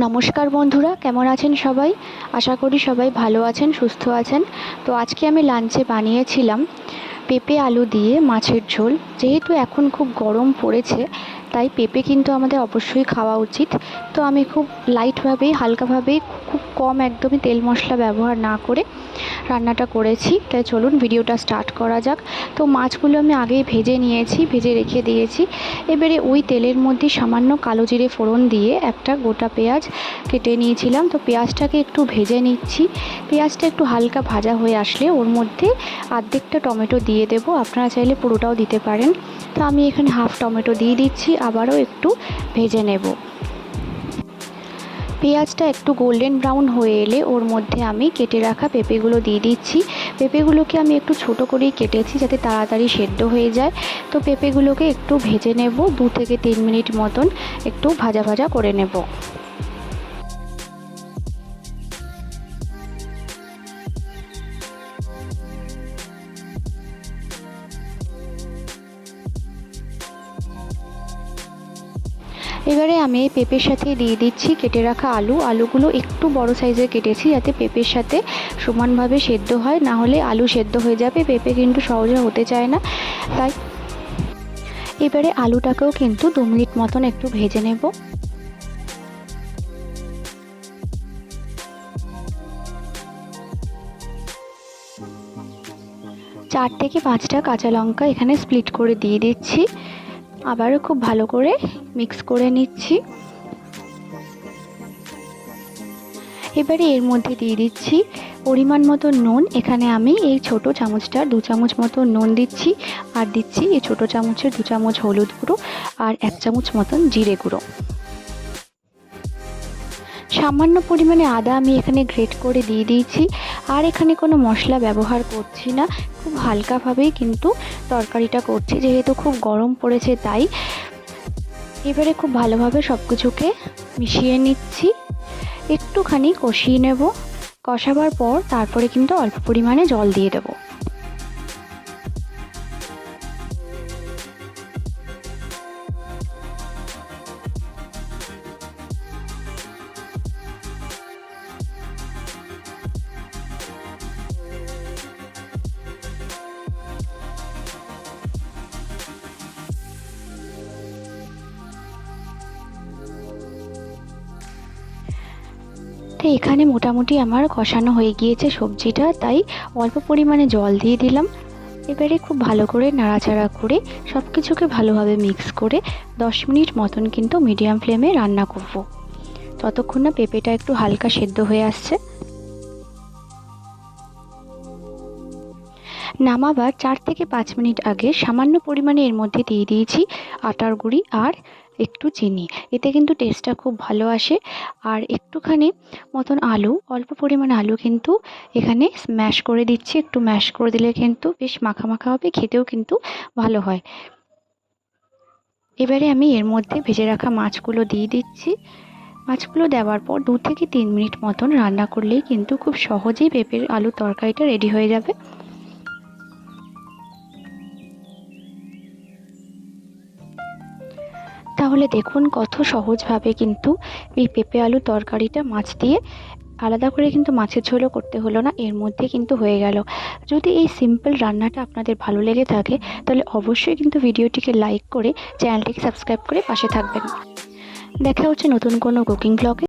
নমস্কার বন্ধুরা, কেমন আছেন সবাই? আশা করি সবাই ভালো আছেন, সুস্থ আছেন। তো আজকে আমি লাঞ্চে বানিয়েছিলাম পেঁপে আলু দিয়ে মাছের ঝোল। যেহেতু এখন খুব গরম পড়েছে, তাই পেঁপে কিন্তু আমাদের অবশ্যই খাওয়া উচিত। তো আমি খুব লাইটভাবেই, হালকাভাবেই, খুব কম একদমই তেল মশলা ব্যবহার না করে রান্নাটা করেছি। তাই চলুন ভিডিওটা স্টার্ট করা যাক। তো মাছগুলো আমি আগেই ভেজে নিয়েছি, ভেজে রেখে দিয়েছি। এবারে ওই তেলের মধ্যে সামান্য কালো জিরে ফোড়ন দিয়ে একটা গোটা পেঁয়াজ কেটে নিয়েছিলাম। তো পেঁয়াজটাকে একটু ভেজে নিচ্ছি। পেঁয়াজটা একটু হালকা ভাজা হয়ে আসলে ওর মধ্যে অর্ধেকটা টমেটো দিয়ে দেবো, আপনারা চাইলে পুরোটাও দিতে পারেন। তো আমি এখানে হাফ টমেটো দিয়ে দিচ্ছি, আবারও একটু ভেজে নেব। পেঁয়াজটা একটু গোল্ডেন ব্রাউন হয়ে এলে ওর মধ্যে আমি কেটে রাখা পেঁপেগুলো দিয়ে দিচ্ছি। পেঁপেগুলোকে আমি একটু ছোট করেই কেটেছি যাতে তাড়াতাড়ি সেদ্ধ হয়ে যায়। তো পেঁপেগুলোকে একটু ভেজে নেব, 2 থেকে 3 মিনিট মতন একটু ভাজা ভাজা করে নেব। এবারে আমি এই পেঁপের সাথে দিয়ে দিচ্ছি কেটে রাখা আলুগুলো একটু বড় সাইজের কেটেছি যাতে পেঁপের সাথে সমানভাবে সেদ্ধ হয়, না হলে আলু সেদ্ধ হয়ে যাবে, পেঁপে কিন্তু সহজে হতে চায় না। তাই এবারে আলুটাকেও কিন্তু 2 মিনিট মতন একটু ভেজে নেব। 4 থেকে 5টা কাঁচা লঙ্কা এখানে স্প্লিট করে দিয়ে দিচ্ছি। আবারও খুব ভালো করে মিক্স করে নিচ্ছি। এবারে এর মধ্যে দিয়ে দিচ্ছি পরিমাণ মতো নুন। এখানে আমি এই ছোট চামচটা 2 চামচ মতো নুন দিচ্ছি, আর দিচ্ছি এই ছোট চামচের 2 চামচ হলুদ গুঁড়ো আর 1 চামচ মতন জিরে গুঁড়ো। সামান্য পরিমাণে আদা আমি এখানে গ্রেট করে দিয়ে দিয়েছি। আর এখানে কোনো মশলা ব্যবহার করছি না, খুব হালকাভাবেই কিন্তু তরকারিটা করছি, যেহেতু খুব গরম পড়েছে তাই। এবারে খুব ভালোভাবে সব কিছুকে মিশিয়ে নিচ্ছি, একটুখানি কষিয়ে নেব। কষাবার পর তারপরে কিন্তু অল্প পরিমাণে জল দিয়ে দেবো। তো এখানে মোটামুটি আমার কষানো হয়ে গিয়েছে সবজিটা, তাই অল্প পরিমাণে জল দিয়ে দিলাম। এবারে খুব ভালো করে নাড়াচাড়া করে সব কিছুকে ভালোভাবে মিক্স করে 10 মিনিট মতন কিন্তু মিডিয়াম ফ্লেমে রান্না করব, ততক্ষণ না পেঁপেটা একটু হালকা সেদ্ধ হয়ে আসছে। নামাবার 4 থেকে 5 মিনিট আগে সামান্য পরিমাণে এর মধ্যে দিয়ে দিয়েছি আটার গুঁড়ি আর একটু চিনি। এতে কিন্তু টেস্টটা খুব ভালো আসে। আর একটুখানি মতন অল্প পরিমাণে আলু কিন্তু এখানে স্ম্যাশ করে দিচ্ছি। একটু ম্যাশ করে দিলে কিন্তু বেশ মাখা মাখা হবে, খেতেও কিন্তু ভালো হয়। এবারে আমি এর মধ্যে ভেজে রাখা মাছগুলো দিয়ে দিচ্ছি। মাছগুলো দেওয়ার পর 2 থেকে 3 মিনিট মতন রান্না করলেই কিন্তু খুব সহজেই পেঁপের আলুর তরকারিটা রেডি হয়ে যাবে। তাহলে দেখুন কত সহজভাবে কিন্তু এই পেঁপে আলু তরকারিটা মাছ দিয়ে, আলাদা করে কিন্তু মাছের ঝোলও করতে হলো না, এর মধ্যে কিন্তু হয়ে গেল। যদি এই সিম্পল রান্নাটা আপনাদের ভালো লেগে থাকে তাহলে অবশ্যই কিন্তু ভিডিওটিকে লাইক করে চ্যানেলটিকে সাবস্ক্রাইব করে পাশে থাকবেন। দেখা হচ্ছে নতুন কোনো কুকিং ব্লগে।